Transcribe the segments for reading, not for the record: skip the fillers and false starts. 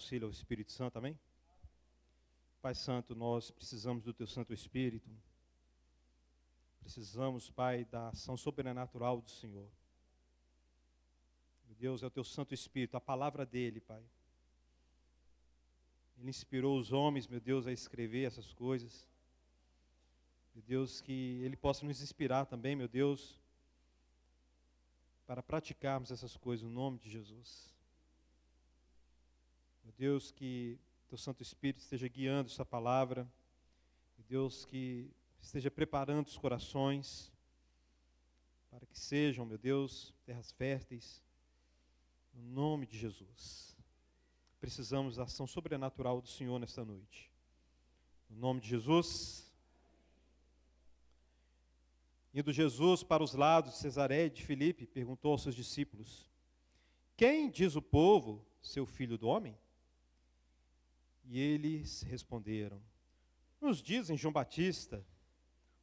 auxílio ao Espírito Santo, amém? Pai Santo, nós precisamos do Teu Santo Espírito. Precisamos, Pai, da ação sobrenatural do Senhor. Meu Deus, é o Teu Santo Espírito, a palavra dEle, Pai. Ele inspirou os homens, meu Deus, a escrever essas coisas. Meu Deus, que Ele possa nos inspirar também, meu Deus, para praticarmos essas coisas no nome de Jesus. Meu Deus, que Teu Santo Espírito esteja guiando essa palavra. Meu Deus, que esteja preparando os corações para que sejam, meu Deus, terras férteis, no nome de Jesus. Precisamos da ação sobrenatural do Senhor nesta noite. No nome de Jesus. Indo Jesus para os lados de Cesareia de Filipe, perguntou aos seus discípulos: quem diz o povo ser o filho do homem? E eles responderam: uns dizem João Batista,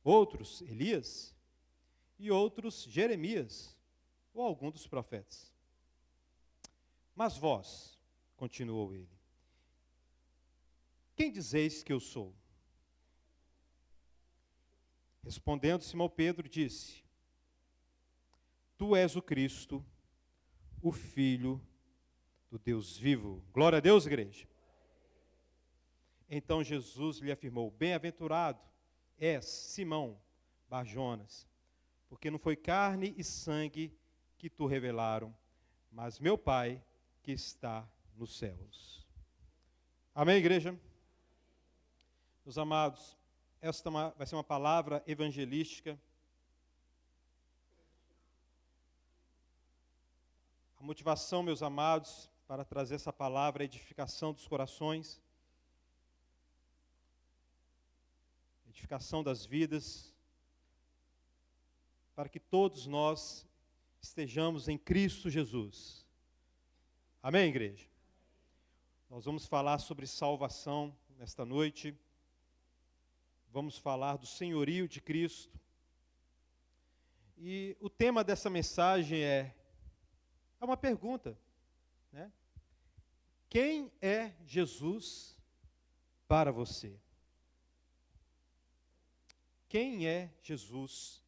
outros Elias, e outros Jeremias, ou algum dos profetas. Mas vós, continuou ele, quem dizeis que eu sou? Respondendo Simão Pedro, disse: tu és o Cristo, o Filho do Deus vivo. Glória a Deus, igreja. Então Jesus lhe afirmou: bem-aventurado és, Simão Bar-Jonas, porque não foi carne e sangue que tu revelaram, mas meu Pai que está nos céus. Amém, igreja? Meus amados, esta vai ser uma palavra evangelística. A motivação, meus amados, para trazer essa palavra é a edificação dos corações, edificação das vidas, para que todos nós estejamos em Cristo Jesus. Amém, igreja? Nós vamos falar sobre salvação nesta noite. Vamos falar do senhorio de Cristo. E o tema dessa mensagem é uma pergunta, né? Quem é Jesus para você? Quem é Jesus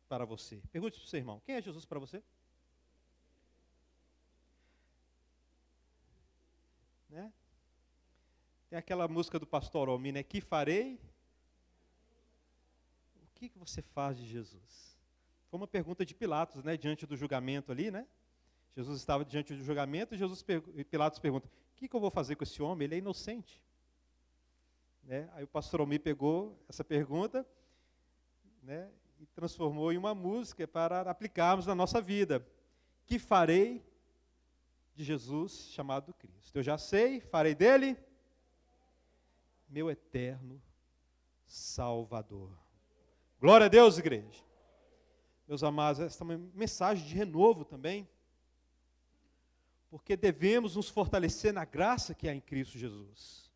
para você? Pergunte para o seu irmão: quem é Jesus para você? Né? Tem aquela música do pastor Almi, né? Que farei? O que você faz de Jesus? Foi uma pergunta de Pilatos, né? Diante do julgamento ali, né? Jesus estava diante do julgamento e Pilatos pergunta: o que eu vou fazer com esse homem? Ele é inocente. Né? Aí o pastor Almi pegou essa pergunta, né, e transformou em uma música para aplicarmos na nossa vida. Que farei de Jesus chamado Cristo? Eu já sei, farei dele meu eterno Salvador. Glória a Deus, igreja. Meus amados, esta é uma mensagem de renovo também, porque devemos nos fortalecer na graça que há em Cristo Jesus.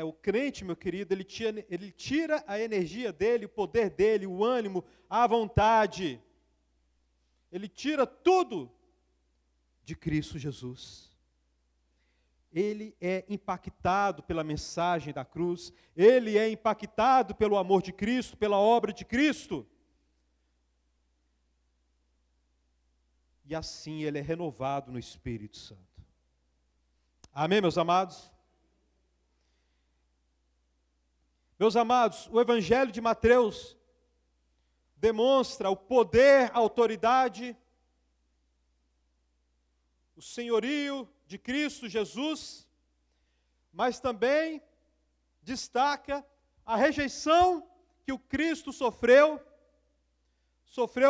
O crente, meu querido, ele tira a energia dele, o poder dele, o ânimo, a vontade. Ele tira tudo de Cristo Jesus. Ele é impactado pela mensagem da cruz. Ele é impactado pelo amor de Cristo, pela obra de Cristo. E assim ele é renovado no Espírito Santo. Amém, meus amados? Meus amados, o Evangelho de Mateus demonstra o poder, a autoridade, o senhorio de Cristo Jesus, mas também destaca a rejeição que o Cristo sofreu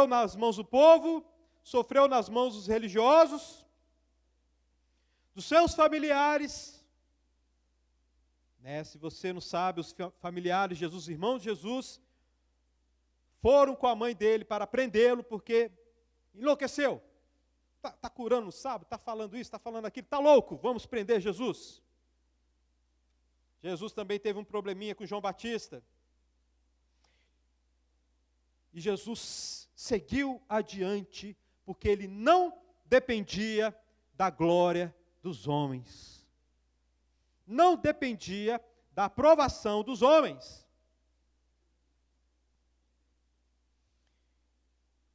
nas mãos do povo, sofreu nas mãos dos religiosos, dos seus familiares. Se você não sabe, os familiares de Jesus, os irmãos de Jesus, foram com a mãe dele para prendê-lo, porque enlouqueceu. Está curando no sábado, está falando isso, está falando aquilo, está louco, vamos prender Jesus. Jesus também teve um probleminha com João Batista. E Jesus seguiu adiante, porque ele não dependia da glória dos homens. Não dependia da aprovação dos homens.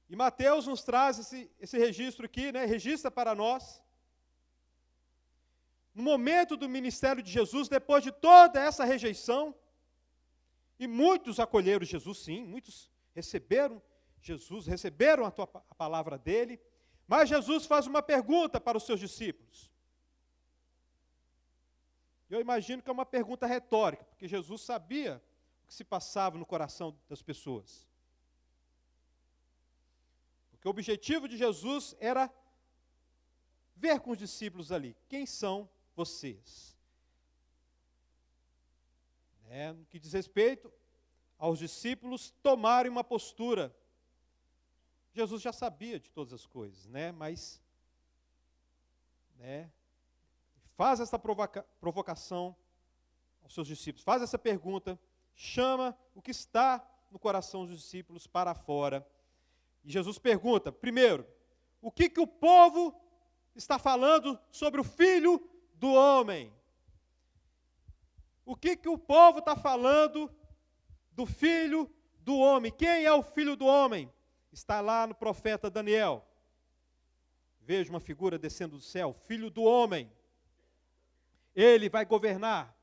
E Mateus nos traz esse registro aqui, né? Registra para nós. No momento do ministério de Jesus, depois de toda essa rejeição, e muitos acolheram Jesus, sim, muitos receberam Jesus, receberam a palavra dele, mas Jesus faz uma pergunta para os seus discípulos. Eu imagino que é uma pergunta retórica, porque Jesus sabia o que se passava no coração das pessoas. Porque o objetivo de Jesus era ver com os discípulos ali, quem são vocês? No que diz respeito aos discípulos tomarem uma postura. Jesus já sabia de todas as coisas, mas faz essa provocação aos seus discípulos, faz essa pergunta, chama o que está no coração dos discípulos para fora. E Jesus pergunta, primeiro, o que o povo está falando sobre o Filho do Homem? O que o povo está falando do Filho do Homem? Quem é o Filho do Homem? Está lá no profeta Daniel. Veja uma figura descendo do céu, Filho do Homem. Ele vai governar,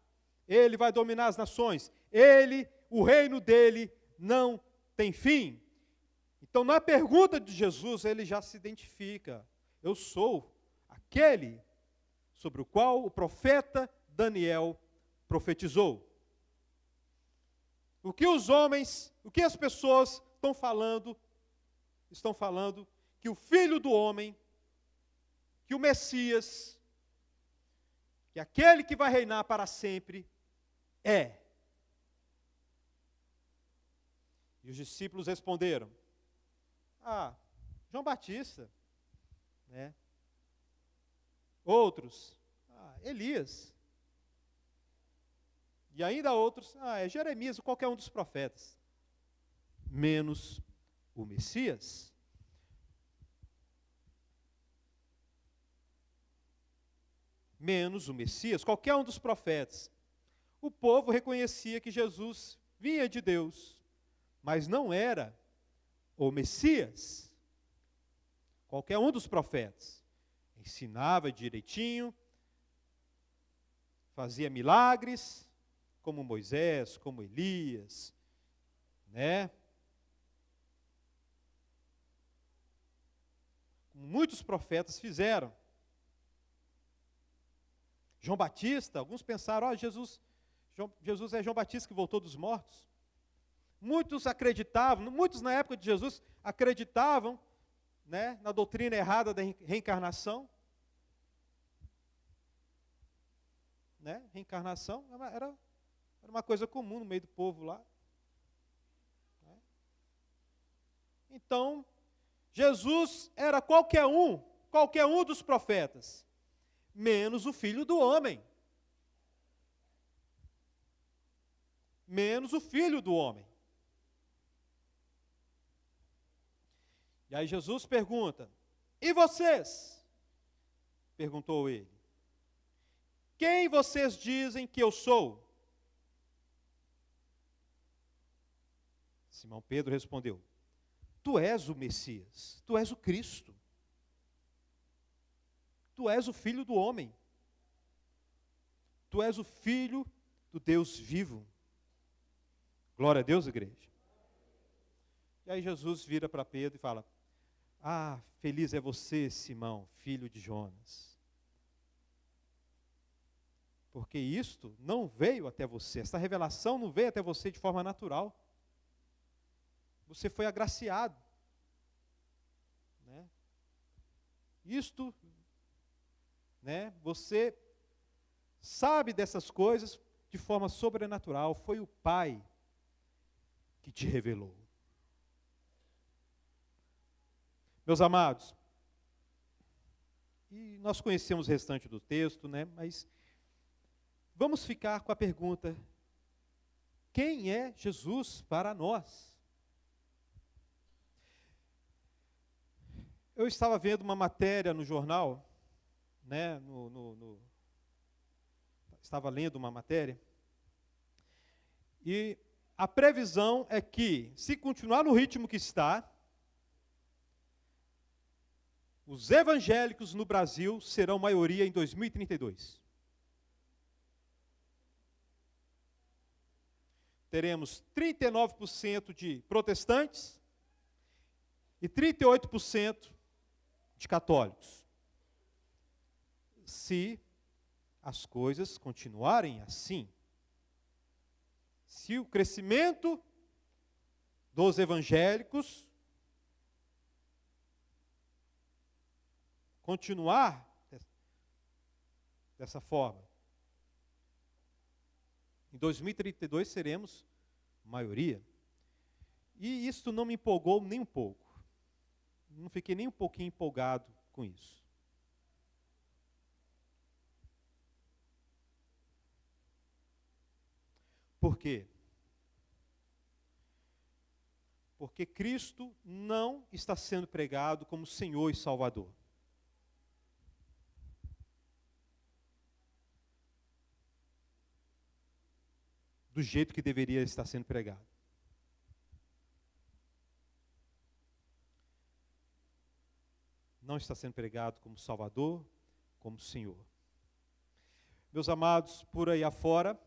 ele vai dominar as nações, o reino dele não tem fim. Então, na pergunta de Jesus, ele já se identifica. Eu sou aquele sobre o qual o profeta Daniel profetizou. O que as pessoas estão falando que o Filho do Homem, que o Messias, que aquele que vai reinar para sempre é. E os discípulos responderam, João Batista, Outros, Elias. E ainda outros, é Jeremias ou qualquer um dos profetas. Menos o Messias. Menos o Messias, qualquer um dos profetas. O povo reconhecia que Jesus vinha de Deus, mas não era o Messias. Qualquer um dos profetas. Ensinava direitinho, fazia milagres, como Moisés, como Elias, Muitos profetas fizeram. João Batista, alguns pensaram, Jesus é João Batista que voltou dos mortos. Muitos acreditavam, muitos na época de Jesus acreditavam, na doutrina errada da reencarnação. Reencarnação era uma coisa comum no meio do povo lá. Então, Jesus era qualquer um dos profetas, menos o Filho do Homem. Menos o Filho do Homem. E aí Jesus pergunta, e vocês? Perguntou ele. Quem vocês dizem que eu sou? Simão Pedro respondeu, tu és o Messias, tu és o Cristo. Tu és o Filho do Homem. Tu és o Filho do Deus vivo. Glória a Deus, igreja. E aí Jesus vira para Pedro e fala, feliz é você, Simão, filho de Jonas. Porque isto não veio até você, essa revelação não veio até você de forma natural. Você foi agraciado. Isto, você sabe dessas coisas de forma sobrenatural, foi o Pai que te revelou. Meus amados, e nós conhecemos o restante do texto, mas vamos ficar com a pergunta, quem é Jesus para nós? Eu estava vendo uma matéria no jornal, né, estava lendo uma matéria, e a previsão é que, se continuar no ritmo que está, os evangélicos no Brasil serão maioria em 2032. Teremos 39% de protestantes e 38% de católicos. Se as coisas continuarem assim, se o crescimento dos evangélicos continuar dessa forma, em 2032 seremos maioria. E isso não me empolgou nem um pouco. Não fiquei nem um pouquinho empolgado com isso. Por quê? Porque Cristo não está sendo pregado como Senhor e Salvador. Do jeito que deveria estar sendo pregado. Não está sendo pregado como Salvador, como Senhor. Meus amados, por aí afora,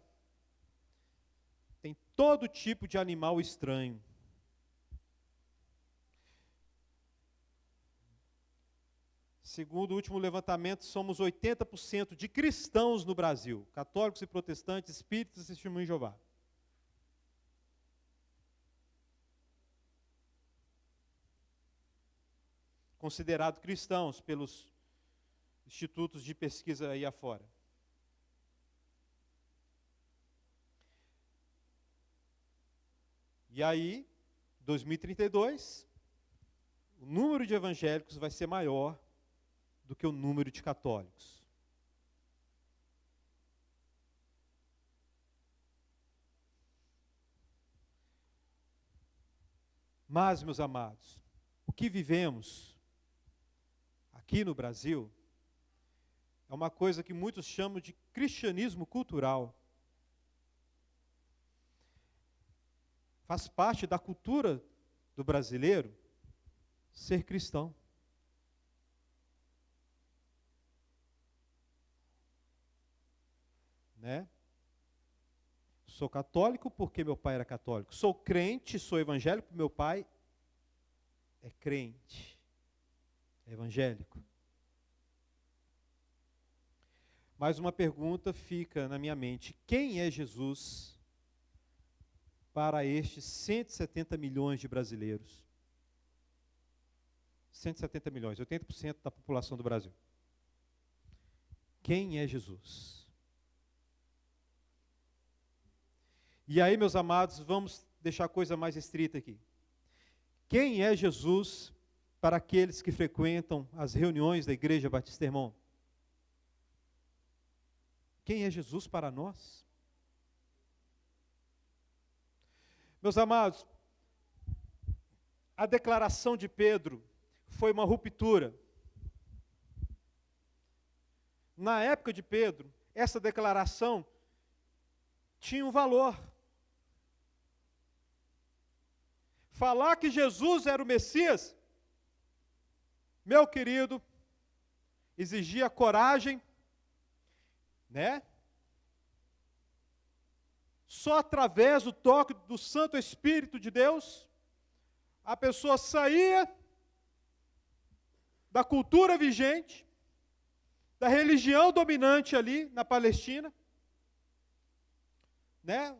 tem todo tipo de animal estranho. Segundo o último levantamento, somos 80% de cristãos no Brasil, católicos e protestantes, espíritas e testemunhas de Jeová. Considerados cristãos pelos institutos de pesquisa aí afora. E aí, 2032, o número de evangélicos vai ser maior do que o número de católicos. Mas, meus amados, o que vivemos aqui no Brasil é uma coisa que muitos chamam de cristianismo cultural. Faz parte da cultura do brasileiro ser cristão. Né? Sou católico porque meu pai era católico. Sou crente, sou evangélico porque meu pai é crente, é evangélico. Mais uma pergunta fica na minha mente: quem é Jesus para estes 170 milhões de brasileiros? 170 milhões, 80% da população do Brasil. Quem é Jesus? E aí, meus amados, vamos deixar a coisa mais estrita aqui. Quem é Jesus para aqueles que frequentam as reuniões da Igreja Batista Irmão? Quem é Jesus para nós? Meus amados, a declaração de Pedro foi uma ruptura. Na época de Pedro, essa declaração tinha um valor. Falar que Jesus era o Messias, meu querido, exigia coragem, né? Só através do toque do Santo Espírito de Deus, a pessoa saía da cultura vigente, da religião dominante ali na Palestina, né?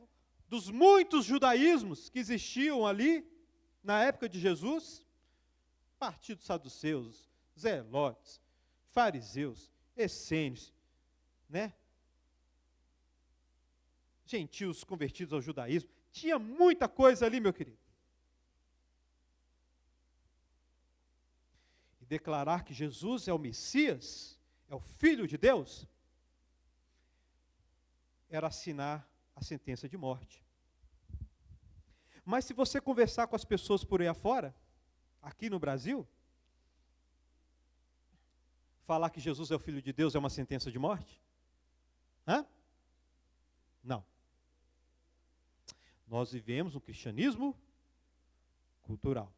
Dos muitos judaísmos que existiam ali na época de Jesus, partidos saduceus, zelotes, fariseus, essênios, né? Gentios convertidos ao judaísmo, tinha muita coisa ali, meu querido. E declarar que Jesus é o Messias, é o Filho de Deus, era assinar a sentença de morte. Mas se você conversar com as pessoas por aí afora, aqui no Brasil, falar que Jesus é o Filho de Deus é uma sentença de morte? Hã? Não. Nós vivemos um cristianismo cultural.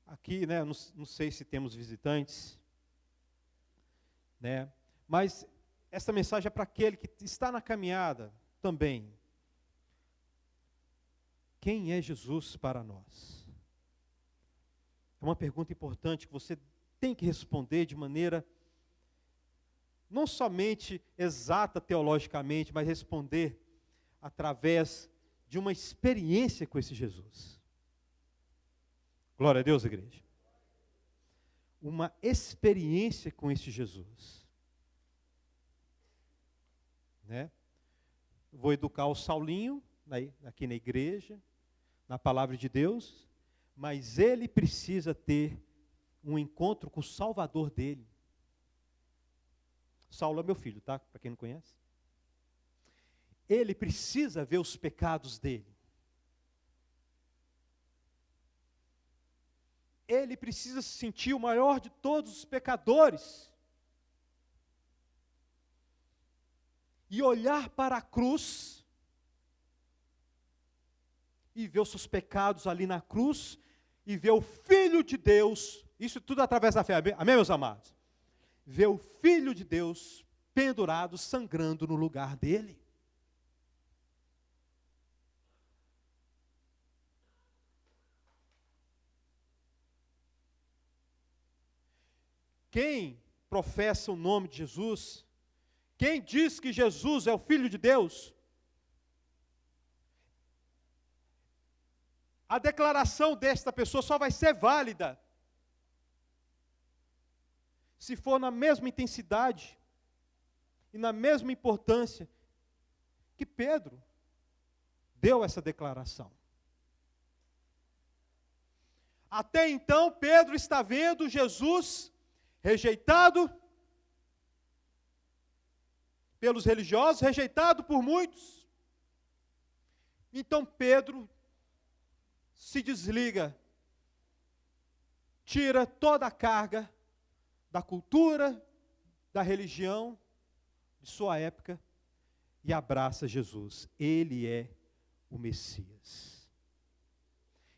Aqui, né, não sei se temos visitantes, né, mas essa mensagem é para aquele que está na caminhada também. Quem é Jesus para nós? É uma pergunta importante que você tem que responder de maneira não somente exata teologicamente, mas responder através de uma experiência com esse Jesus. Glória a Deus, igreja. Uma experiência com esse Jesus. Né? Vou educar o Saulinho, aqui na igreja, na palavra de Deus, mas ele precisa ter um encontro com o Salvador dele. Saulo é meu filho, tá? Para quem não conhece. Ele precisa ver os pecados dele. Ele precisa se sentir o maior de todos os pecadores. E olhar para a cruz e ver os seus pecados ali na cruz e ver o Filho de Deus, isso tudo através da fé, amém, meus amados? Ver o Filho de Deus pendurado, sangrando no lugar dele. Quem professa o nome de Jesus, quem diz que Jesus é o Filho de Deus, a declaração desta pessoa só vai ser válida se for na mesma intensidade e na mesma importância que Pedro deu essa declaração. Até então, Pedro está vendo Jesus rejeitado pelos religiosos, rejeitado por muitos. Então Pedro se desliga, tira toda a carga da cultura, da religião de sua época e abraça Jesus. Ele é o Messias.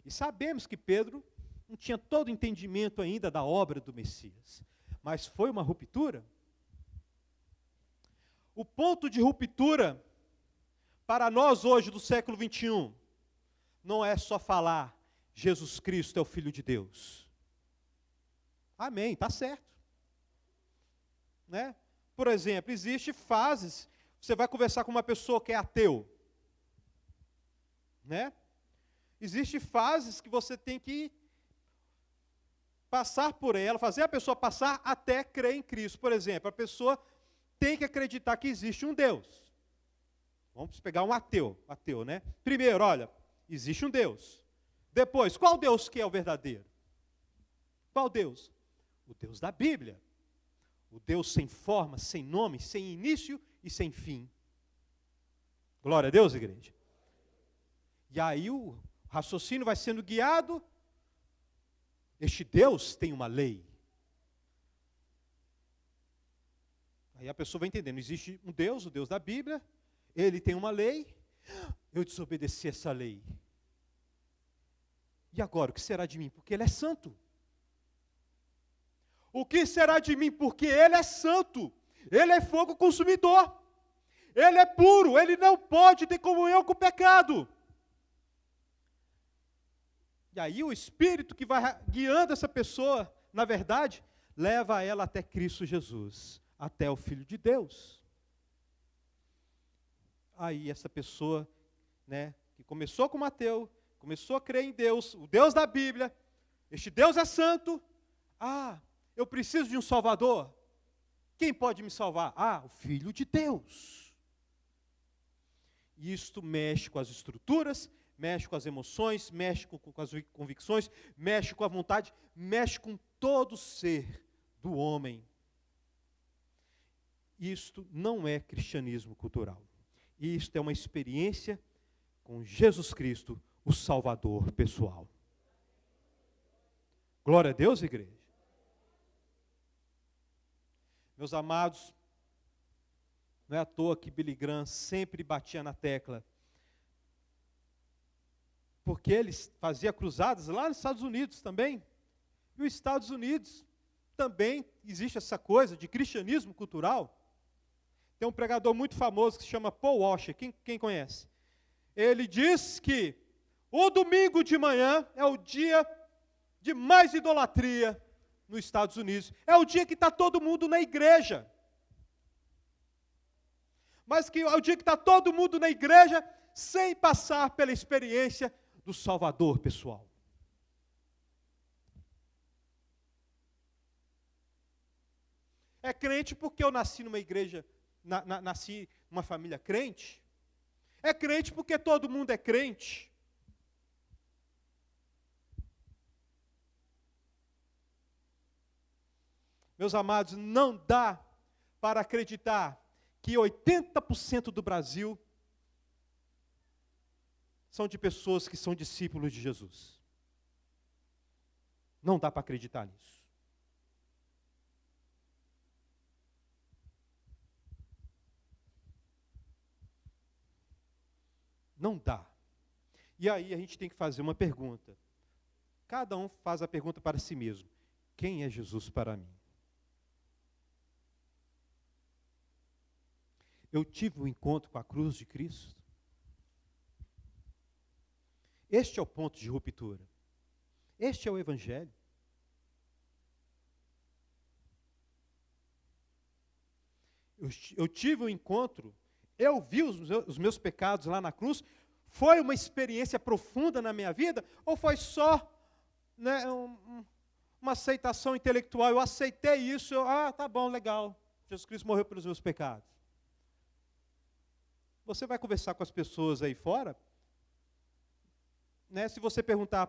E sabemos que Pedro não tinha todo o entendimento ainda da obra do Messias, mas foi uma ruptura. O ponto de ruptura para nós hoje do século 21 não é só falar Jesus Cristo é o Filho de Deus. Amém, está certo. Né? Por exemplo, existem fases, você vai conversar com uma pessoa que é ateu. Né? Existem fases que você tem que passar por ela, fazer a pessoa passar até crer em Cristo. Por exemplo, a pessoa tem que acreditar que existe um Deus. Vamos pegar um ateu, né? Primeiro, olha, existe um Deus. Depois, qual Deus que é o verdadeiro? Qual Deus? O Deus da Bíblia. O Deus sem forma, sem nome, sem início e sem fim. Glória a Deus, igreja. E aí o raciocínio vai sendo guiado. Este Deus tem uma lei. Aí a pessoa vai entendendo, existe um Deus, o Deus da Bíblia, ele tem uma lei, eu desobedeci essa lei. E agora, o que será de mim? Porque ele é santo. O que será de mim? Porque ele é santo. Ele é fogo consumidor. Ele é puro, ele não pode ter comunhão com o pecado. E aí o Espírito que vai guiando essa pessoa, na verdade, leva ela até Cristo Jesus, até o Filho de Deus. Aí essa pessoa, né, que começou como ateu, começou a crer em Deus, o Deus da Bíblia, este Deus é santo, eu preciso de um Salvador. Quem pode me salvar? O Filho de Deus. E isto mexe com as estruturas, mexe com as emoções, mexe com as convicções, mexe com a vontade, mexe com todo o ser do homem. Isto não é cristianismo cultural. Isto é uma experiência com Jesus Cristo, o Salvador pessoal. Glória a Deus, igreja. Meus amados, não é à toa que Billy Graham sempre batia na tecla, porque ele fazia cruzadas lá nos Estados Unidos também. E os Estados Unidos também existe essa coisa de cristianismo cultural. Tem um pregador muito famoso que se chama Paul Washer, quem conhece? Ele diz que o domingo de manhã é o dia de mais idolatria nos Estados Unidos. É o dia que está todo mundo na igreja. Mas que é o dia que está todo mundo na igreja sem passar pela experiência do Salvador pessoal. É crente porque eu nasci numa igreja, nasci numa família crente. É crente porque todo mundo é crente. Meus amados, não dá para acreditar que 80% do Brasil são de pessoas que são discípulos de Jesus. Não dá para acreditar nisso. Não dá. E aí a gente tem que fazer uma pergunta. Cada um faz a pergunta para si mesmo. Quem é Jesus para mim? Eu tive um encontro com a cruz de Cristo? Este é o ponto de ruptura. Este é o Evangelho. Eu tive um encontro, eu vi os meus pecados lá na cruz. Foi uma experiência profunda na minha vida? Ou foi só, né, uma aceitação intelectual? Eu aceitei isso, tá bom, legal. Jesus Cristo morreu pelos meus pecados. Você vai conversar com as pessoas aí fora, né, se você perguntar,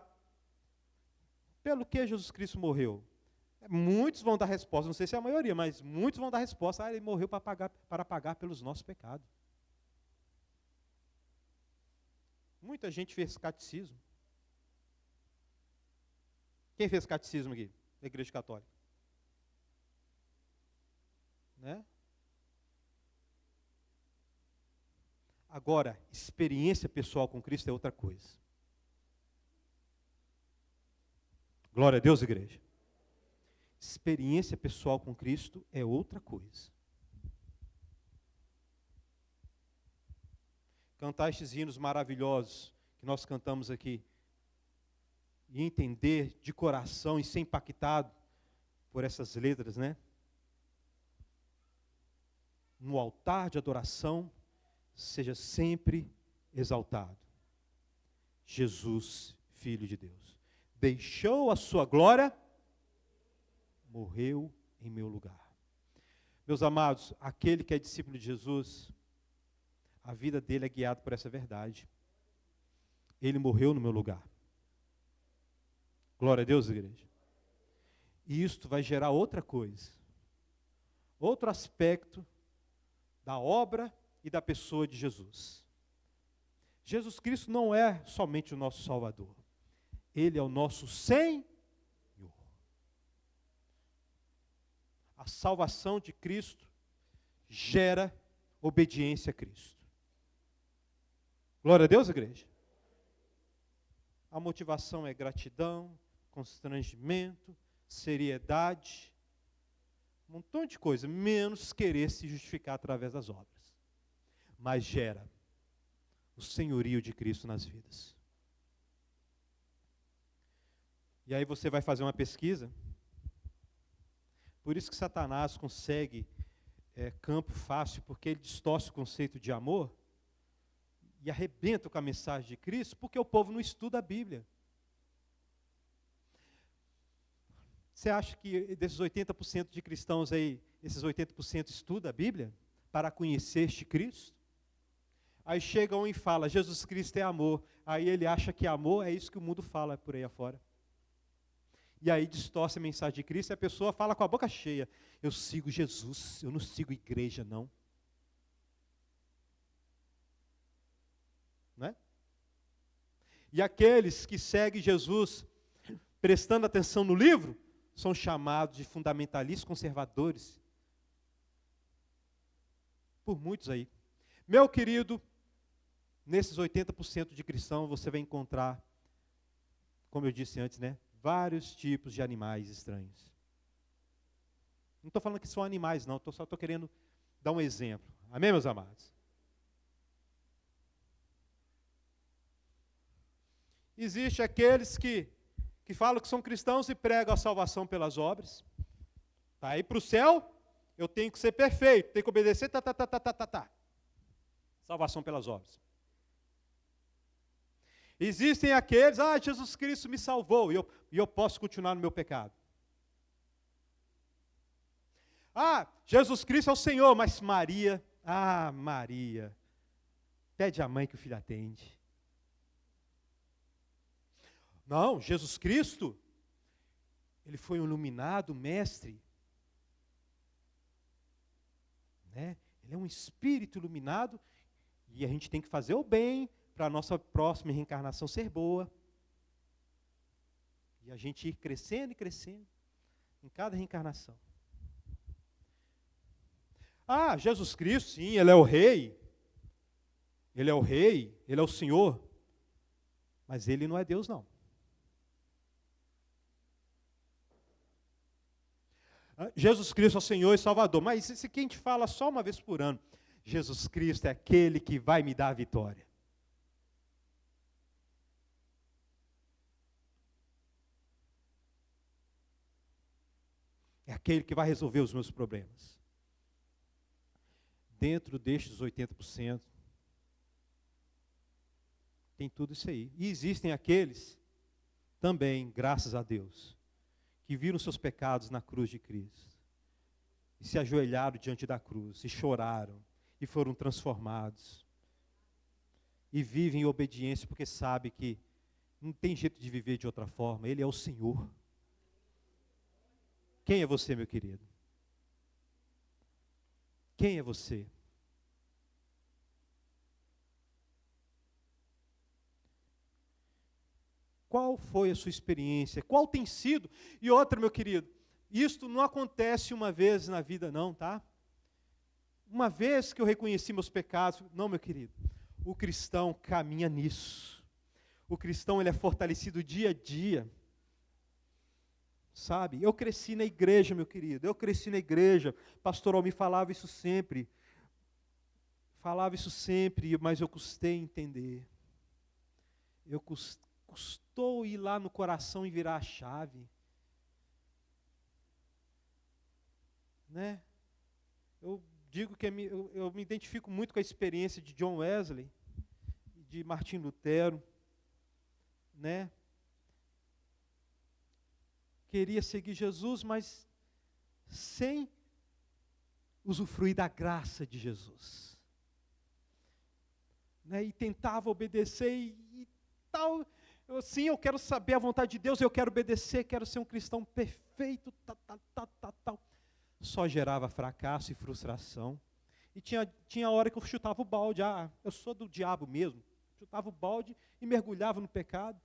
pelo que Jesus Cristo morreu? Muitos vão dar resposta, não sei se é a maioria, mas muitos vão dar resposta, ele morreu para pagar pelos nossos pecados. Muita gente fez catecismo. Quem fez catecismo aqui? Da Igreja Católica. Né? Agora, experiência pessoal com Cristo é outra coisa. Glória a Deus, igreja. Experiência pessoal com Cristo é outra coisa. Cantar estes hinos maravilhosos que nós cantamos aqui e entender de coração e ser impactado por essas letras, né? No altar de adoração, seja sempre exaltado. Jesus, Filho de Deus, deixou a sua glória, morreu em meu lugar. Meus amados, aquele que é discípulo de Jesus, a vida dele é guiada por essa verdade. Ele morreu no meu lugar. Glória a Deus, igreja. E isto vai gerar outra coisa. Outro aspecto da obra e da pessoa de Jesus. Jesus Cristo não é somente o nosso Salvador. Ele é o nosso Senhor. A salvação de Cristo gera obediência a Cristo. Glória a Deus, igreja. A motivação é gratidão, constrangimento, seriedade, um montão de coisa, menos querer se justificar através das obras. Mas gera o senhorio de Cristo nas vidas. E aí você vai fazer uma pesquisa. Por isso que Satanás consegue campo fácil, porque ele distorce o conceito de amor e arrebenta com a mensagem de Cristo, porque o povo não estuda a Bíblia. Você acha que desses 80% de cristãos aí, esses 80% estuda a Bíblia para conhecer este Cristo? Aí chega um e fala, Jesus Cristo é amor. Aí ele acha que amor é isso que o mundo fala por aí afora. E aí distorce a mensagem de Cristo e a pessoa fala com a boca cheia, eu sigo Jesus, eu não sigo igreja não. Né? E aqueles que seguem Jesus prestando atenção no livro, são chamados de fundamentalistas conservadores. Por muitos aí. Meu querido, nesses 80% de cristãos, você vai encontrar, como eu disse antes, né, vários tipos de animais estranhos. Não estou falando que são animais, não, só estou querendo dar um exemplo. Amém, meus amados? Existem aqueles que falam que são cristãos e pregam a salvação pelas obras. Para ir para o céu, eu tenho que ser perfeito, tenho que obedecer, Salvação pelas obras. Existem aqueles, Jesus Cristo me salvou, e eu posso continuar no meu pecado. Jesus Cristo é o Senhor, mas Maria, Maria, pede à mãe que o filho atende. Não, Jesus Cristo, ele foi um iluminado mestre. Né? Ele é um espírito iluminado e a gente tem que fazer o bem para a nossa próxima reencarnação ser boa. E a gente ir crescendo e crescendo em cada reencarnação. Jesus Cristo, sim, ele é o rei. Ele é o rei, ele é o Senhor. Mas ele não é Deus, não. Jesus Cristo é o Senhor e Salvador. Mas isso aqui a gente fala só uma vez por ano. Jesus Cristo é aquele que vai me dar a vitória. É aquele que vai resolver os meus problemas. Dentro destes 80%, tem tudo isso aí. E existem aqueles, também, graças a Deus, que viram seus pecados na cruz de Cristo. E se ajoelharam diante da cruz, e choraram, e foram transformados. E vivem em obediência, porque sabem que não tem jeito de viver de outra forma. Ele é o Senhor. Quem é você, meu querido? Quem é você? Qual foi a sua experiência? Qual tem sido? E outra, meu querido, isto não acontece uma vez na vida não, tá? Uma vez que eu reconheci meus pecados, não, meu querido, o cristão caminha nisso. O cristão, ele é fortalecido dia a dia. Sabe? Eu cresci na igreja, meu querido, eu cresci na igreja. Pastor Almir falava isso sempre. Mas eu custei entender. Custou ir lá no coração e virar a chave. Né? Eu digo que eu me identifico muito com a experiência de John Wesley, de Martim Lutero, né? Queria seguir Jesus, mas sem usufruir da graça de Jesus. Né? E tentava obedecer e tal. Eu quero saber a vontade de Deus, eu quero obedecer, quero ser um cristão perfeito, tal. Só gerava fracasso e frustração. E tinha hora que eu chutava o balde. Eu sou do diabo mesmo. Chutava o balde e mergulhava no pecado.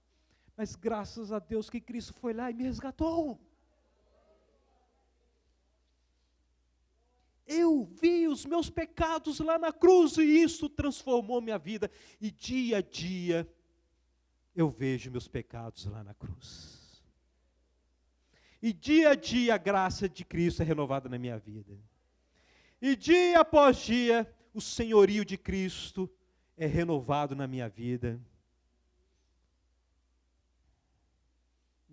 Mas graças a Deus que Cristo foi lá e me resgatou. Eu vi os meus pecados lá na cruz e isso transformou minha vida. E dia a dia eu vejo meus pecados lá na cruz. E dia a dia a graça de Cristo é renovada na minha vida. E dia após dia o senhorio de Cristo é renovado na minha vida.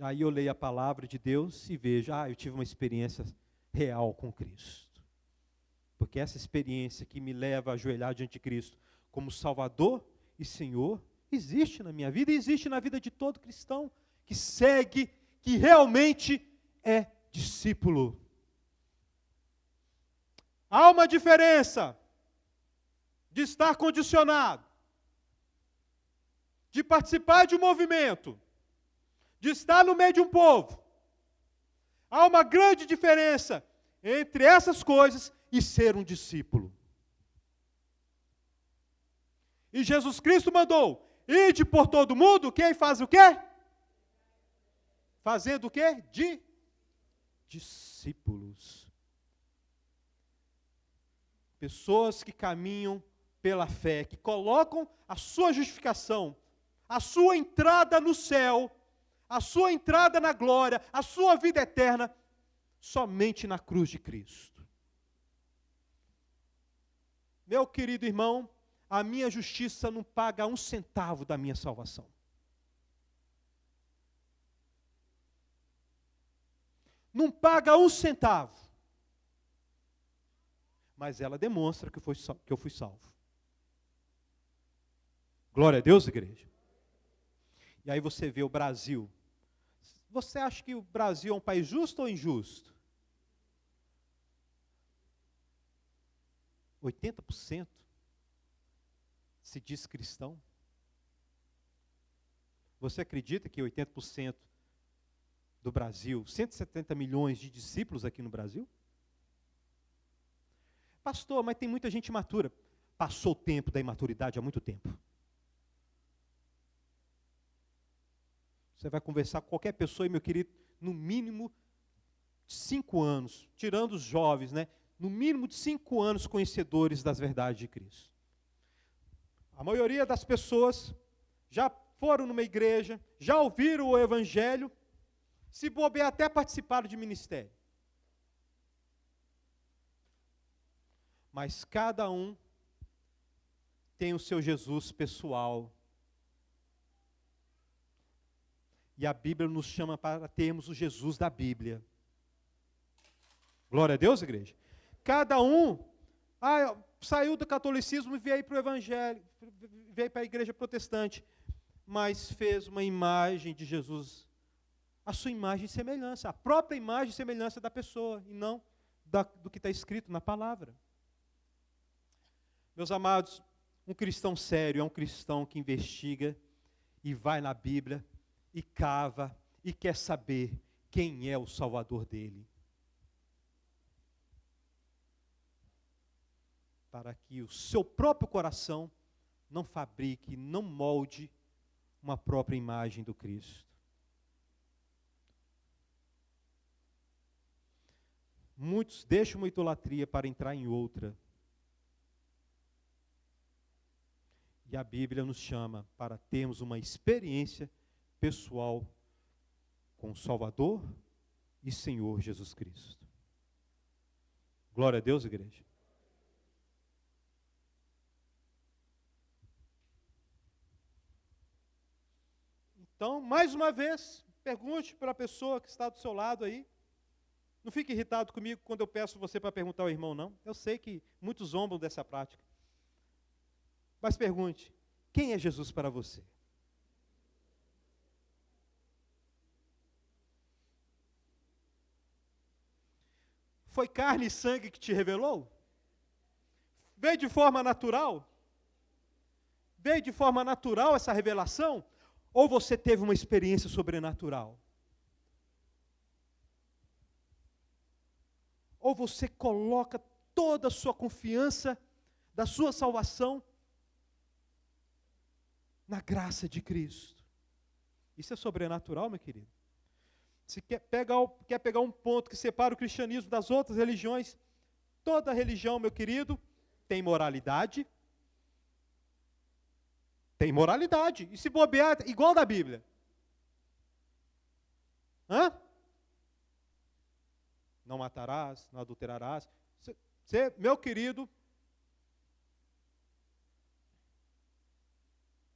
Aí eu leio a palavra de Deus e vejo, eu tive uma experiência real com Cristo. Porque essa experiência que me leva a ajoelhar diante de Cristo como Salvador e Senhor, existe na minha vida e existe na vida de todo cristão que segue, que realmente é discípulo. Há uma diferença de estar condicionado, de participar de um movimento, de estar no meio de um povo. Há uma grande diferença entre essas coisas e ser um discípulo. E Jesus Cristo mandou, ide por todo mundo, quem faz o quê? Fazendo o quê? Discípulos. Pessoas que caminham pela fé, que colocam a sua justificação, a sua entrada no céu, a sua entrada na glória, a sua vida eterna, somente na cruz de Cristo. Meu querido irmão, a minha justiça não paga um centavo da minha salvação. Não paga um centavo. Mas ela demonstra que eu fui salvo. Glória a Deus, igreja. E aí você vê o Brasil. Você acha que o Brasil é um país justo ou injusto? 80% se diz cristão. Você acredita que 80% do Brasil, 170 milhões de discípulos aqui no Brasil? Pastor, mas tem muita gente imatura. Passou o tempo da imaturidade há muito tempo. Você vai conversar com qualquer pessoa, e meu querido, no mínimo 5 anos, tirando os jovens, né? No mínimo de 5 anos conhecedores das verdades de Cristo. A maioria das pessoas já foram numa igreja, já ouviram o evangelho, se bobear até participaram de ministério. Mas cada um tem o seu Jesus pessoal. E a Bíblia nos chama para termos o Jesus da Bíblia. Glória a Deus, igreja. Cada um saiu do catolicismo e veio para o evangelho, veio para a igreja protestante, mas fez uma imagem de Jesus, a sua imagem e semelhança, a própria imagem e semelhança da pessoa, e não do que está escrito na palavra. Meus amados, um cristão sério é um cristão que investiga e vai na Bíblia e cava e quer saber quem é o Salvador dele. Para que o seu próprio coração não fabrique, não molde uma própria imagem do Cristo. Muitos deixam uma idolatria para entrar em outra. E a Bíblia nos chama para termos uma experiência pessoal com o Salvador e Senhor Jesus Cristo. Glória a Deus, igreja. Então, mais uma vez, pergunte para a pessoa que está do seu lado aí. Não fique irritado comigo quando eu peço você para perguntar ao irmão, não. Eu sei que muitos zombam dessa prática. Mas pergunte, quem é Jesus para você? Foi carne e sangue que te revelou? Veio de forma natural? Veio de forma natural essa revelação? Ou você teve uma experiência sobrenatural? Ou você coloca toda a sua confiança da sua salvação na graça de Cristo? Isso é sobrenatural, meu querido. Se quer pegar um ponto que separa o cristianismo das outras religiões, toda religião, meu querido, tem moralidade. Tem moralidade. E se bobear, igual da Bíblia. Não matarás, não adulterarás. Você, meu querido,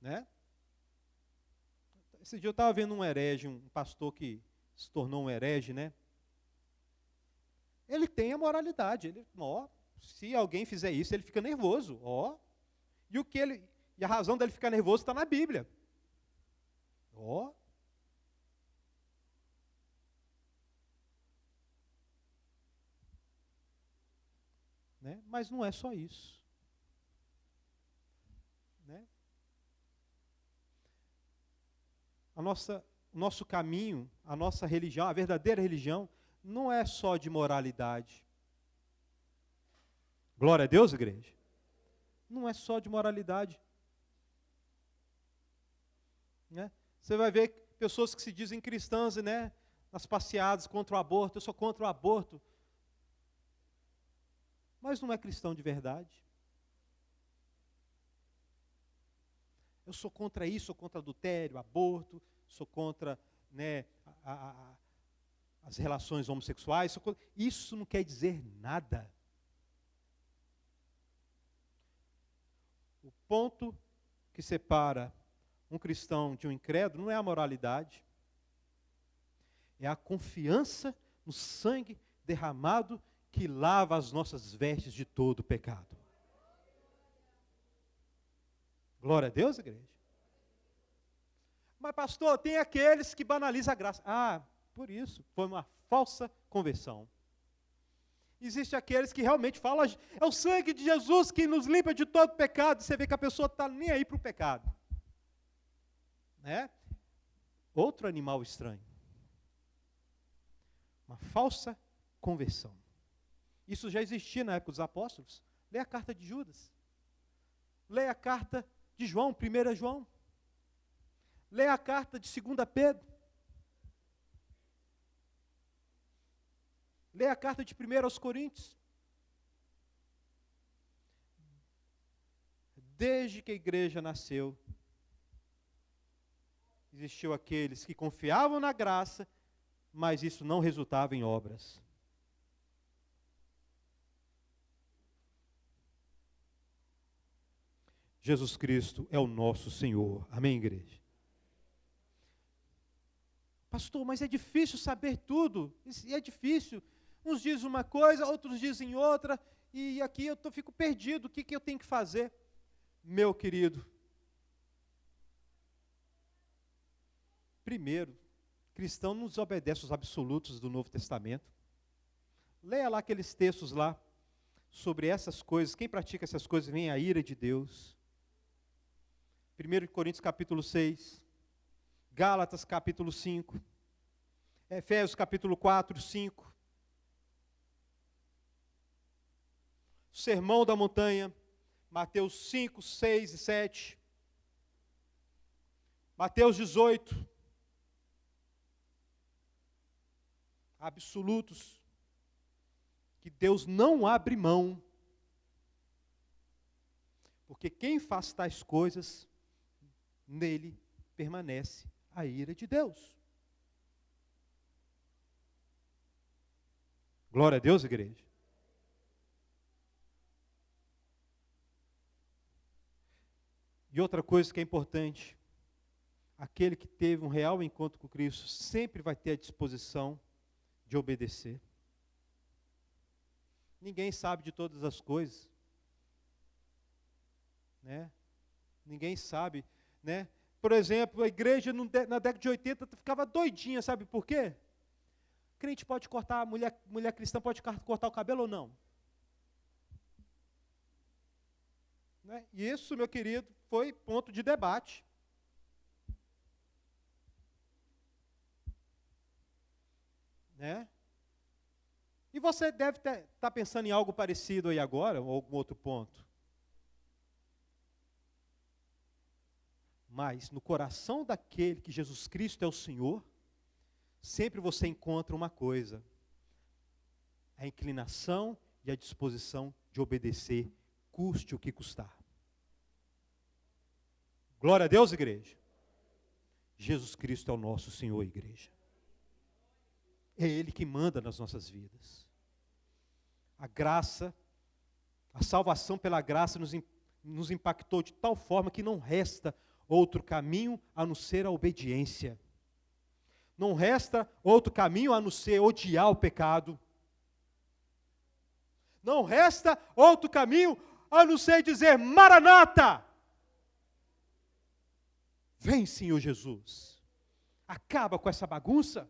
né? Esse dia eu estava vendo um herege, um pastor que se tornou um herege, né? Ele tem a moralidade. Se alguém fizer isso, ele fica nervoso. E a razão dele ficar nervoso está na Bíblia. Né? Mas não é só isso. Né? O nosso caminho, a nossa religião, a verdadeira religião, não é só de moralidade. Glória a Deus, igreja. Não é só de moralidade. Né? Você vai ver pessoas que se dizem cristãs, né, nas passeadas contra o aborto, eu sou contra o aborto. Mas não é cristão de verdade. Eu sou contra isso, sou contra adultério, aborto, sou contra, né, as relações homossexuais. Isso não quer dizer nada. O ponto que separa um cristão de um incrédulo não é a moralidade, é a confiança no sangue derramado que lava as nossas vestes de todo o pecado. Glória a Deus, igreja. Mas pastor, tem aqueles que banalizam a graça. Por isso, foi uma falsa conversão. Existem aqueles que realmente falam, é o sangue de Jesus que nos limpa de todo pecado. Você vê que a pessoa está nem aí para o pecado. Né? Outro animal estranho. Uma falsa conversão. Isso já existia na época dos apóstolos. Leia a carta de Judas. Leia a carta de João, 1 João. Leia a carta de 2 Pedro. Leia a carta de 1 aos Coríntios. Desde que a igreja nasceu, existiu aqueles que confiavam na graça, mas isso não resultava em obras. Jesus Cristo é o nosso Senhor. Amém, igreja? Pastor, mas é difícil saber tudo. É difícil. Uns dizem uma coisa, outros dizem outra, e aqui eu fico perdido. O que eu tenho que fazer? Meu querido, primeiro, cristão não desobedece aos absolutos do Novo Testamento. Leia lá aqueles textos lá, sobre essas coisas. Quem pratica essas coisas vem a ira de Deus. 1 Coríntios capítulo 6, Gálatas capítulo 5, Efésios capítulo 4, 5. Sermão da Montanha, Mateus 5, 6 e 7. Mateus 18. Absolutos, que Deus não abre mão. Porque quem faz tais coisas, nele permanece a ira de Deus. Glória a Deus, igreja. E outra coisa que é importante, aquele que teve um real encontro com Cristo sempre vai ter a disposição de obedecer. Ninguém sabe de todas as coisas, né? Ninguém sabe, né? Por exemplo, a igreja na década de 80 ficava doidinha, sabe por quê? Crente pode cortar, mulher cristã pode cortar o cabelo ou não? Né? E isso, meu querido, foi ponto de debate. Né? E você deve estar pensando em algo parecido aí agora, ou algum outro ponto. Mas no coração daquele que Jesus Cristo é o Senhor, sempre você encontra uma coisa: a inclinação e a disposição de obedecer, custe o que custar. Glória a Deus, igreja. Jesus Cristo é o nosso Senhor, igreja. É Ele que manda nas nossas vidas. A graça, a salvação pela graça nos impactou de tal forma que não resta outro caminho a não ser a obediência. Não resta outro caminho a não ser odiar o pecado. Não resta outro caminho a não ser dizer: Maranata! Vem, Senhor Jesus. Acaba com essa bagunça.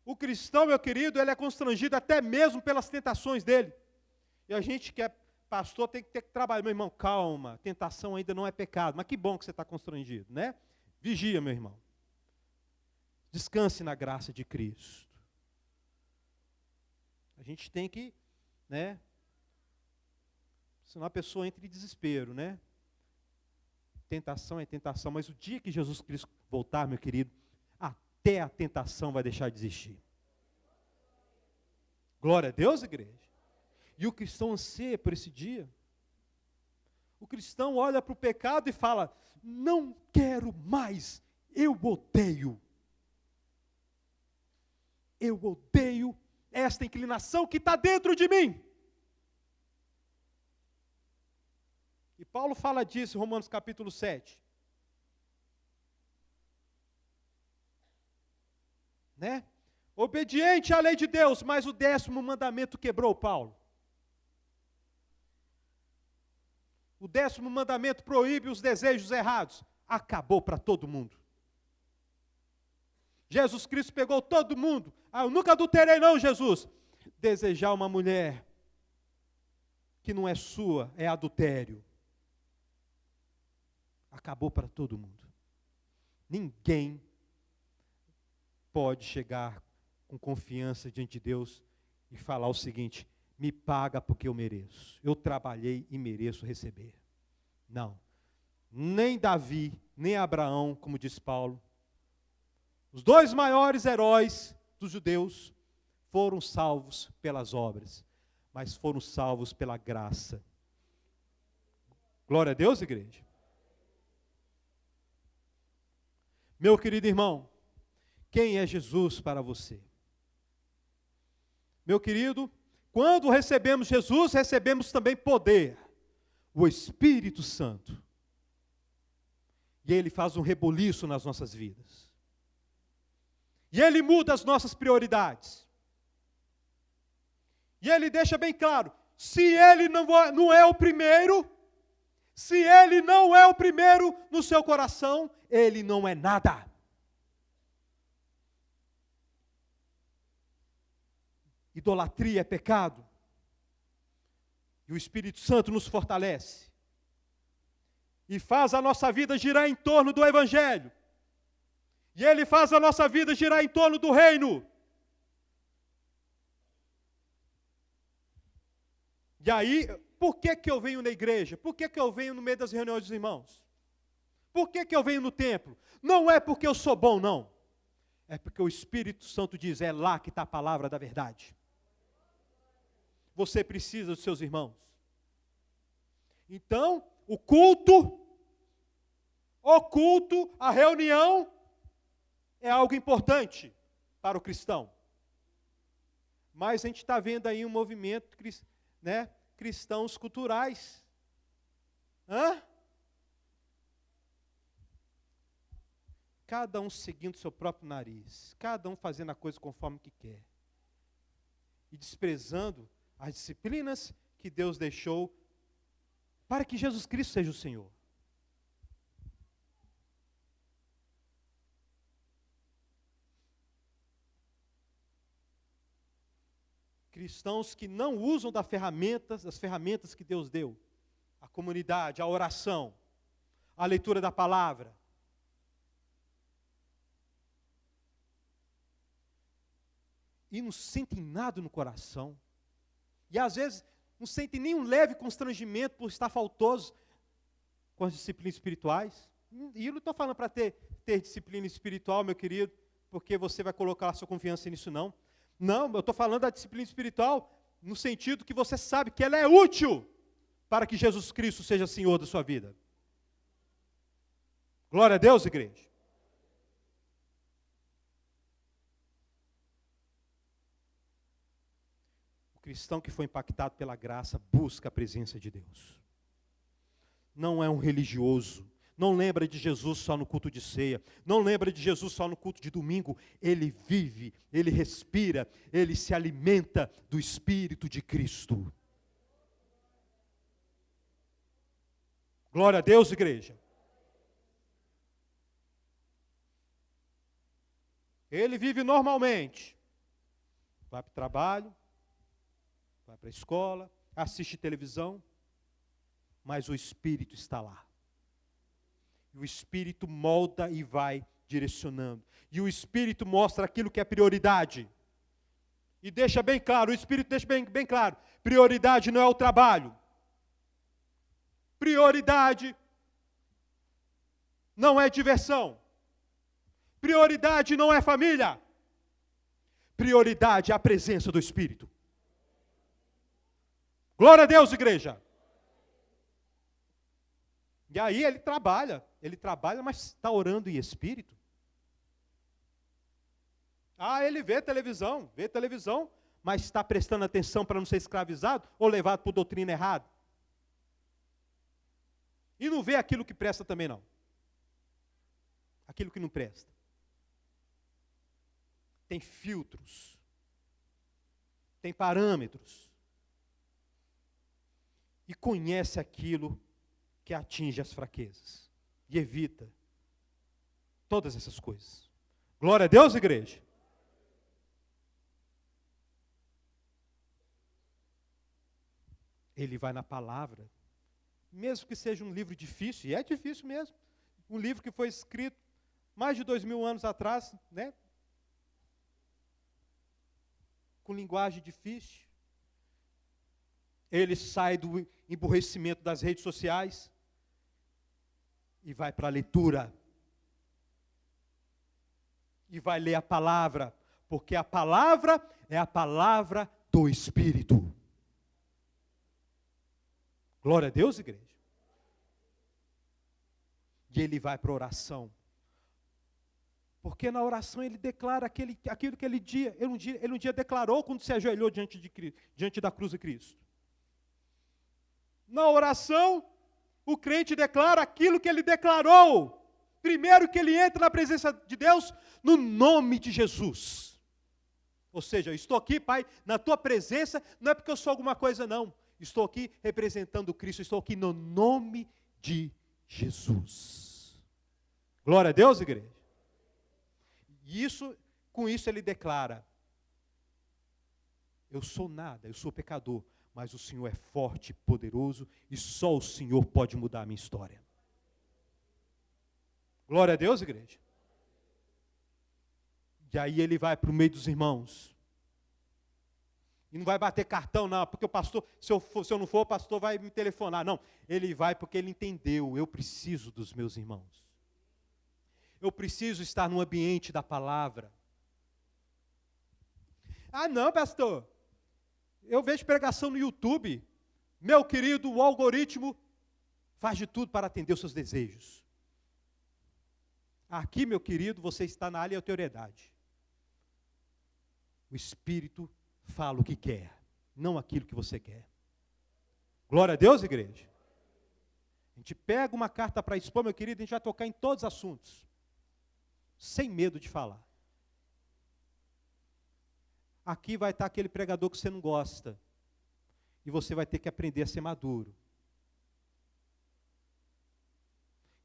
O cristão, meu querido, ele é constrangido até mesmo pelas tentações dele. E a gente que é pastor tem que ter que trabalhar. Meu irmão, calma, tentação ainda não é pecado. Mas que bom que você está constrangido, né? Vigia, meu irmão. Descanse na graça de Cristo. A gente tem que, né? Senão a pessoa entra em desespero, né? Tentação é tentação, mas o dia que Jesus Cristo voltar, meu querido, até a tentação vai deixar de existir. Glória a Deus, igreja. E o cristão anseia por esse dia. O cristão olha para o pecado e fala: não quero mais, eu odeio. Eu odeio esta inclinação que está dentro de mim. E Paulo fala disso em Romanos capítulo 7. Né? Obediente à lei de Deus, mas o 10º mandamento quebrou Paulo. O 10º mandamento proíbe os desejos errados. Acabou para todo mundo. Jesus Cristo pegou todo mundo. Eu nunca adulterei não, Jesus. Desejar uma mulher que não é sua é adultério. Acabou para todo mundo. Ninguém pode chegar com confiança diante de Deus e falar o seguinte: me paga porque eu mereço. Eu trabalhei e mereço receber. Não. Nem Davi, nem Abraão, como diz Paulo, os 2 maiores heróis dos judeus foram salvos pelas obras, mas foram salvos pela graça. Glória a Deus, igreja. Meu querido irmão, quem é Jesus para você? Meu querido, quando recebemos Jesus, recebemos também poder, o Espírito Santo. E Ele faz um reboliço nas nossas vidas. E Ele muda as nossas prioridades. E Ele deixa bem claro, se Ele não é o primeiro, se Ele não é o primeiro no seu coração, Ele não é nada. Idolatria é pecado. E o Espírito Santo nos fortalece. E faz a nossa vida girar em torno do Evangelho. E Ele faz a nossa vida girar em torno do reino. E aí, por que eu venho na igreja? Por que eu venho no meio das reuniões dos irmãos? Por que eu venho no templo? Não é porque eu sou bom, não. É porque o Espírito Santo diz, é lá que está a palavra da verdade. Você precisa dos seus irmãos. Então, o culto, a reunião, é algo importante para o cristão. Mas a gente está vendo aí um movimento, né, cristãos culturais. Cada um seguindo seu próprio nariz, cada um fazendo a coisa conforme que quer. E desprezando as disciplinas que Deus deixou para que Jesus Cristo seja o Senhor. Cristãos que não usam das ferramentas que Deus deu. A comunidade, a oração, a leitura da palavra. E não sentem nada no coração. E às vezes não sentem nenhum leve constrangimento por estar faltoso com as disciplinas espirituais. E eu não estou falando para ter disciplina espiritual, meu querido, porque você vai colocar a sua confiança nisso, não. Não, eu estou falando da disciplina espiritual no sentido que você sabe que ela é útil para que Jesus Cristo seja Senhor da sua vida. Glória a Deus, igreja. O cristão que foi impactado pela graça busca a presença de Deus. Não é um religioso. Não lembra de Jesus só no culto de ceia. Não lembra de Jesus só no culto de domingo. Ele vive, ele respira, ele se alimenta do Espírito de Cristo. Glória a Deus, igreja. Ele vive normalmente. Vai para o trabalho, vai para a escola, assiste televisão, mas o Espírito está lá. E o Espírito molda e vai direcionando. E o Espírito mostra aquilo que é prioridade. E deixa bem claro, o Espírito deixa bem claro, prioridade não é o trabalho. Prioridade não é diversão. Prioridade não é família. Prioridade é a presença do Espírito. Glória a Deus, igreja. E aí ele trabalha, mas está orando em espírito. Ele vê televisão, mas está prestando atenção para não ser escravizado ou levado por doutrina errada. E não vê aquilo que presta também não. Aquilo que não presta. Tem filtros. Tem parâmetros. E conhece aquilo que atinge as fraquezas. E evita todas essas coisas. Glória a Deus, igreja. Ele vai na palavra, mesmo que seja um livro difícil, e é difícil mesmo, um livro que foi escrito mais de 2000 anos atrás, né? Com linguagem difícil. Ele sai do emburrecimento das redes sociais e vai para a leitura. E vai ler a palavra, porque a palavra é a palavra do Espírito. Glória a Deus, igreja. E ele vai para a oração. Porque na oração ele declara aquilo que ele um dia declarou quando se ajoelhou diante da cruz de Cristo. Na oração, o crente declara aquilo que ele declarou. Primeiro que ele entra na presença de Deus, no nome de Jesus. Ou seja, estou aqui, Pai, na tua presença, não é porque eu sou alguma coisa, não. Estou aqui representando Cristo, estou aqui no nome de Jesus. Glória a Deus, igreja. E com isso ele declara: eu sou nada, eu sou pecador, mas o Senhor é forte, poderoso, e só o Senhor pode mudar a minha história. Glória a Deus, igreja. E aí ele vai para o meio dos irmãos. E não vai bater cartão, não, porque o pastor, se eu não for, o pastor vai me telefonar. Não, ele vai porque ele entendeu, eu preciso dos meus irmãos. Eu preciso estar no ambiente da palavra. Não, pastor, eu vejo pregação no YouTube. Meu querido, o algoritmo faz de tudo para atender os seus desejos. Aqui, meu querido, você está na aleatoriedade. O Espírito fala o que quer, não aquilo que você quer. Glória a Deus, igreja. A gente pega uma carta para expor, meu querido, a gente vai tocar em todos os assuntos, sem medo de falar. Aqui vai estar aquele pregador que você não gosta, e você vai ter que aprender a ser maduro.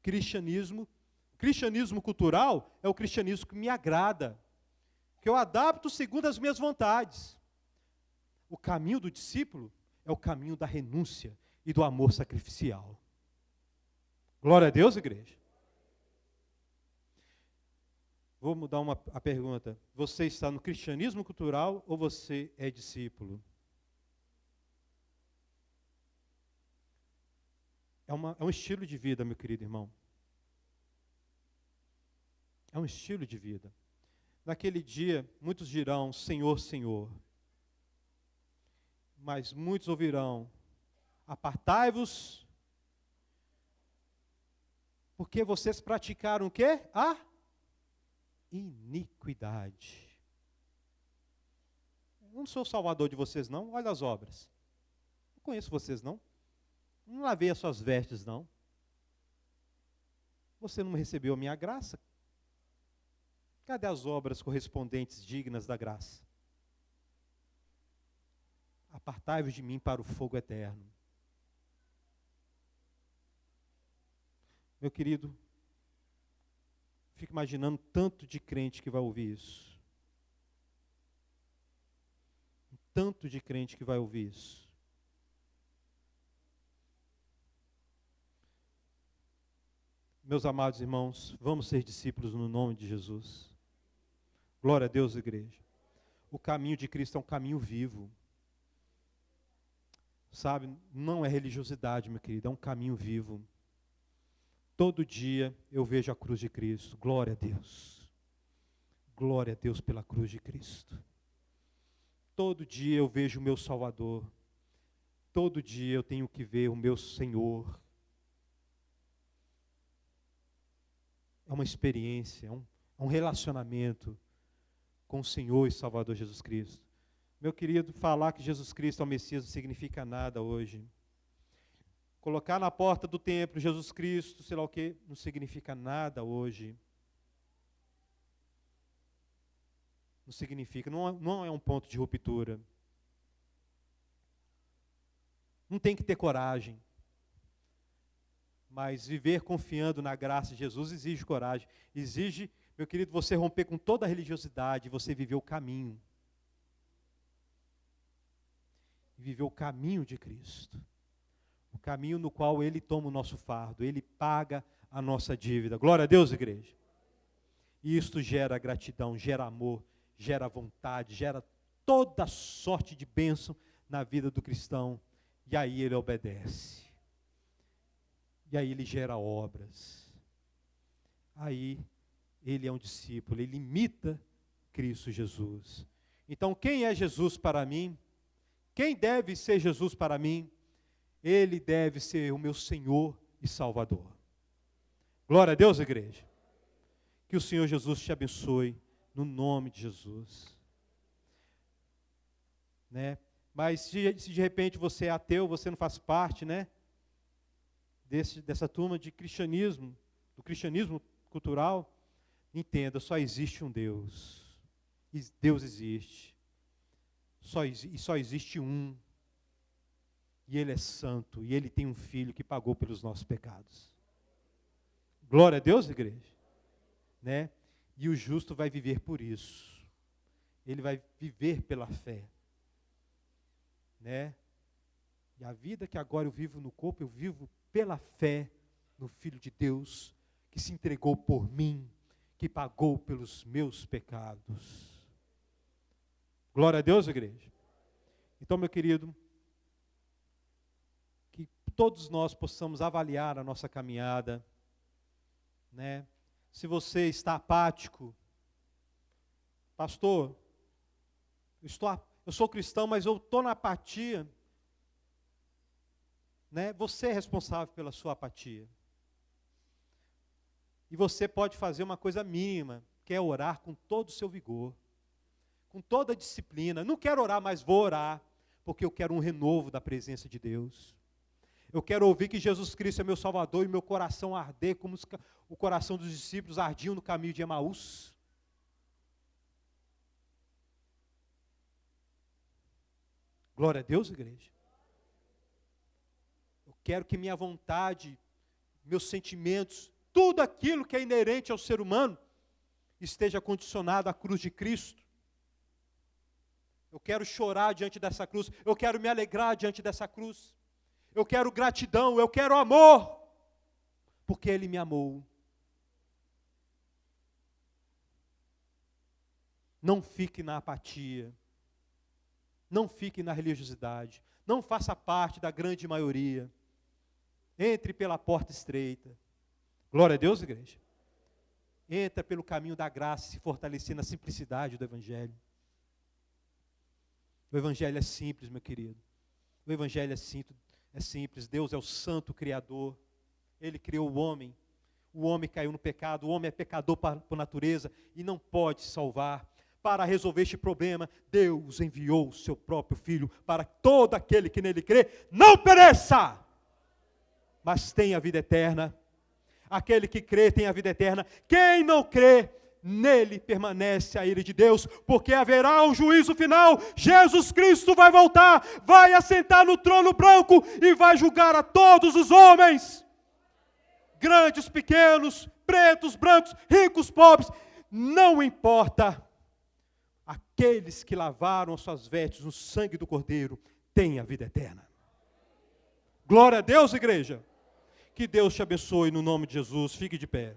Cristianismo cultural é o cristianismo que me agrada, que eu adapto segundo as minhas vontades. O caminho do discípulo é o caminho da renúncia e do amor sacrificial. Glória a Deus, igreja. Vou mudar a pergunta. Você está no cristianismo cultural ou você é discípulo? É um estilo de vida, meu querido irmão. É um estilo de vida. Naquele dia, muitos dirão, Senhor, Senhor. Mas muitos ouvirão, apartai-vos, porque vocês praticaram o quê? A iniquidade. Eu não sou o salvador de vocês, não. Olha as obras. Não conheço vocês, não. Não lavei as suas vestes, não. Você não recebeu a minha graça. Cadê as obras correspondentes dignas da graça? Apartai-vos de mim para o fogo eterno. Meu querido, fico imaginando tanto de crente que vai ouvir isso. Tanto de crente que vai ouvir isso. Meus amados irmãos, vamos ser discípulos no nome de Jesus. Glória a Deus, igreja. O caminho de Cristo é um caminho vivo. Sabe, não é religiosidade, meu querido, é um caminho vivo. Todo dia eu vejo a cruz de Cristo. Glória a Deus. Glória a Deus pela cruz de Cristo. Todo dia eu vejo o meu Salvador. Todo dia eu tenho que ver o meu Senhor. É uma experiência, é um relacionamento com o Senhor e Salvador Jesus Cristo. Meu querido, falar que Jesus Cristo é o Messias não significa nada hoje. Colocar na porta do templo Jesus Cristo, sei lá o quê, não significa nada hoje. Não significa, não é um ponto de ruptura. Não tem que ter coragem. Mas viver confiando na graça de Jesus exige coragem. Exige, meu querido, você romper com toda a religiosidade, você viver o caminho. Viver o caminho de Cristo. O caminho no qual Ele toma o nosso fardo, Ele paga a nossa dívida. Glória a Deus, igreja. E isto gera gratidão, gera amor, gera vontade, gera toda sorte de bênção na vida do cristão. E aí ele obedece. E aí ele gera obras. Aí ele é um discípulo, ele imita Cristo Jesus. Então quem é Jesus para mim? Quem deve ser Jesus para mim? Ele deve ser o meu Senhor e Salvador. Glória a Deus, igreja. Que o Senhor Jesus te abençoe, no nome de Jesus. Né? Mas se de repente você é ateu, você não faz parte, né? Dessa turma de cristianismo, do cristianismo cultural, entenda, só existe um Deus. Deus existe. Só existe um. E Ele é santo, e Ele tem um Filho que pagou pelos nossos pecados. Glória a Deus, igreja. Né? E o justo vai viver por isso. Ele vai viver pela fé. Né? E a vida que agora eu vivo no corpo, eu vivo pela fé no Filho de Deus, que se entregou por mim, que pagou pelos meus pecados. Glória a Deus, igreja. Então, meu querido, que todos nós possamos avaliar a nossa caminhada, né? Se você está apático, pastor, eu sou cristão, mas eu estou na apatia, né? Você é responsável pela sua apatia. E você pode fazer uma coisa mínima, que é orar com todo o seu vigor, com toda a disciplina. Não quero orar, mas vou orar, porque eu quero um renovo da presença de Deus. Eu quero ouvir que Jesus Cristo é meu Salvador e meu coração arder como o coração dos discípulos ardiam no caminho de Emaús. Glória a Deus, igreja. Eu quero que minha vontade, meus sentimentos, tudo aquilo que é inerente ao ser humano, esteja condicionado à cruz de Cristo. Eu quero chorar diante dessa cruz, eu quero me alegrar diante dessa cruz. Eu quero gratidão, eu quero amor, porque Ele me amou. Não fique na apatia, não fique na religiosidade, não faça parte da grande maioria. Entre pela porta estreita. Glória a Deus, igreja. Entra pelo caminho da graça, se fortalecer na simplicidade do Evangelho. O Evangelho é simples, meu querido. O Evangelho é simples. Deus é o santo Criador. Ele criou o homem. O homem caiu no pecado. O homem é pecador por natureza e não pode se salvar. Para resolver este problema, Deus enviou o seu próprio Filho para que todo aquele que nele crê não pereça, mas tenha a vida eterna. Aquele que crê tem a vida eterna. Quem não crê, nele permanece a ira de Deus, porque haverá um juízo final. Jesus Cristo vai voltar, vai assentar no trono branco e vai julgar a todos os homens, grandes, pequenos, pretos, brancos, ricos, pobres, não importa. Aqueles que lavaram as suas vestes no sangue do Cordeiro têm a vida eterna. Glória a Deus, igreja. Que Deus te abençoe no nome de Jesus. Fique de pé.